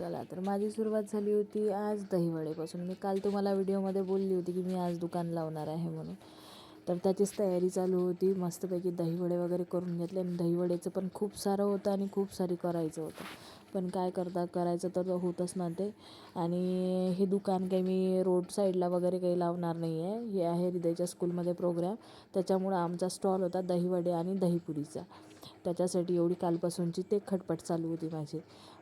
चला तर माझी सुरुवात झाली होती आज दहीवडेपासून. मी काल तुम्हाला व्हिडिओमध्ये बोलली होती की मी आज दुकान लावणार आहे म्हणून. तर त्याचीच तयारी चालू होती. मस्तपैकी दहीवडे वगैरे करून घेतले आणि दहीवडेचं पण खूप सारं होतं आणि खूप सारी करायचं होतं. पण काय करता, करायचं तर होतंच ना ते. आणि हे दुकान काही मी रोड साईडला वगैरे काही लावणार नाही आहे. हे आहे हृदयच्या स्कूलमध्ये प्रोग्राम, त्याच्यामुळं आमचा स्टॉल होता दहीवडे आणि दहीपुरीचा. त्याच्यासाठी एवढी कालपासूनची ते खटपट चालू होती माझी.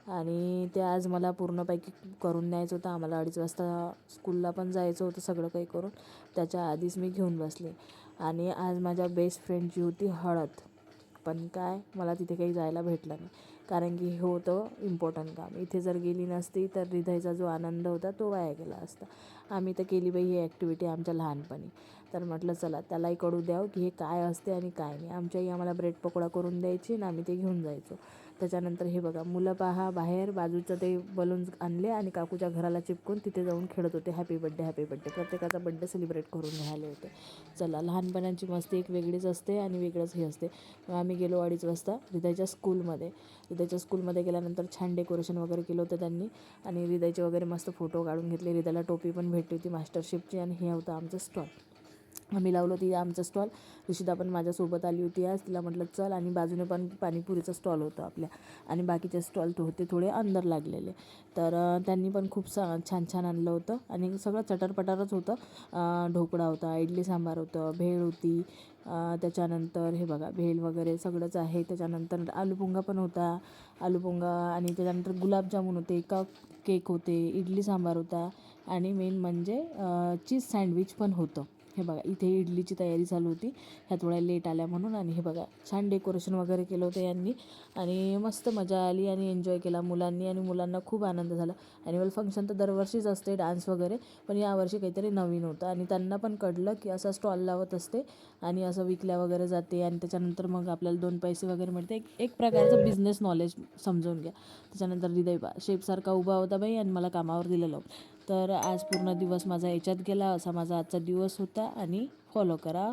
आणि ते आज मला पूर्णपैकी करून न्यायचं होतं. आम्हाला 2:30 वाजता स्कूलला पण जायचं होतं सगळं काही करून. त्याच्या आधीच मी घेऊन बसले. आणि आज माझ्या बेस्ट फ्रेंडची होती हळद. पण काय, मला तिथे काही जायला भेटलं नाही, कारण की हे होतं इम्पॉर्टंट काम. इथे जर गेली नसती तर हृदयचा जो आनंद होता तो वाया गेला असता. आम्ही तर केली बाई ही ॲक्टिव्हिटी आमच्या लहानपणी. तर म्हटलं चला त्यालाही कळू द्यावं की हे काय असते आणि काय नाही. आमच्या आई आम्हाला ब्रेड पकोडा करून द्यायची आणि आम्ही ते घेऊन जायचो. त्याच्यानंतर हे बघा, मुलं पहा बाहेर बाजूचं ते बलून्स आणले आणि काकूच्या घराला चिपकून तिथे जाऊन खेळत होते. हॅपी बड्डे हॅपी बड्डे, प्रत्येकाचा बड्डे सेलिब्रेट करून राहिले होते. चला, लहानपणाची मस्ती एक वेगळीच असते आणि वेगळंच हे असते. मग आम्ही गेलो 2:30 वाजता हृदयच्या स्कूलमध्ये. हृदयच्या स्कूलमध्ये गेल्यानंतर छान डेकोरेशन वगैरे केलं होतं त्यांनी आणि हृदयचे वगैरे मस्त फोटो काढून घेतले. हृदयला टोपी पण भेटली होती मास्टरशेफची आणि हे होतं आमचं स्टॉल. आम्ही लावलं होती आमचं स्टॉल. ऋषिता पण माझ्यासोबत आली होती आज. तिला म्हटलं चल. आणि बाजूने पण पाणीपुरीचा स्टॉल होता आपल्या आणि बाकीचे स्टॉल होते थोडे अंदर लागलेले. तर त्यांनी पण खूप छान छान आणलं होतं आणि सगळं चटरपटारच होतं. ढोकळा होता, इडली सांबार होतं, भेळ होती. त्याच्यानंतर हे बघा, भेळ वगैरे सगळंच आहे. त्याच्यानंतर आलूपोंगा पण होता, आलूपोंगा. आणि त्याच्यानंतर गुलाबजामुन होते, केक होते, इडली सांबार होता आणि मेन म्हणजे चीज सँडविच पण होतं. हे बघा, इथे इडलीची तयारी चालू होती. ह्या थोड्या लेट आल्या म्हणून. आणि हे बघा, छान डेकोरेशन वगैरे केलं होतं यांनी आणि मस्त मजा आली आणि एन्जॉय केला मुलांनी आणि मुलांना खूप आनंद झाला. ॲन्युअल फंक्शन तर दरवर्षीच असते, डान्स वगैरे, पण यावर्षी काहीतरी नवीन होतं आणि त्यांना पण कळलं की असा स्टॉल लावत असते आणि असं विकल्या वगैरे जाते आणि त्याच्यानंतर मग आपल्याला 2 पैसे वगैरे मिळते. एक प्रकारचं बिझनेस नॉलेज समजून घ्या. त्याच्यानंतर हृदय शेफसारखा उभा होता बाई आणि मला कामावर दिलेलं. तर आज पूर्ण दिवस माझा याच्यात गेला. असा माझा आजचा दिवस होता आणि फॉलो करा.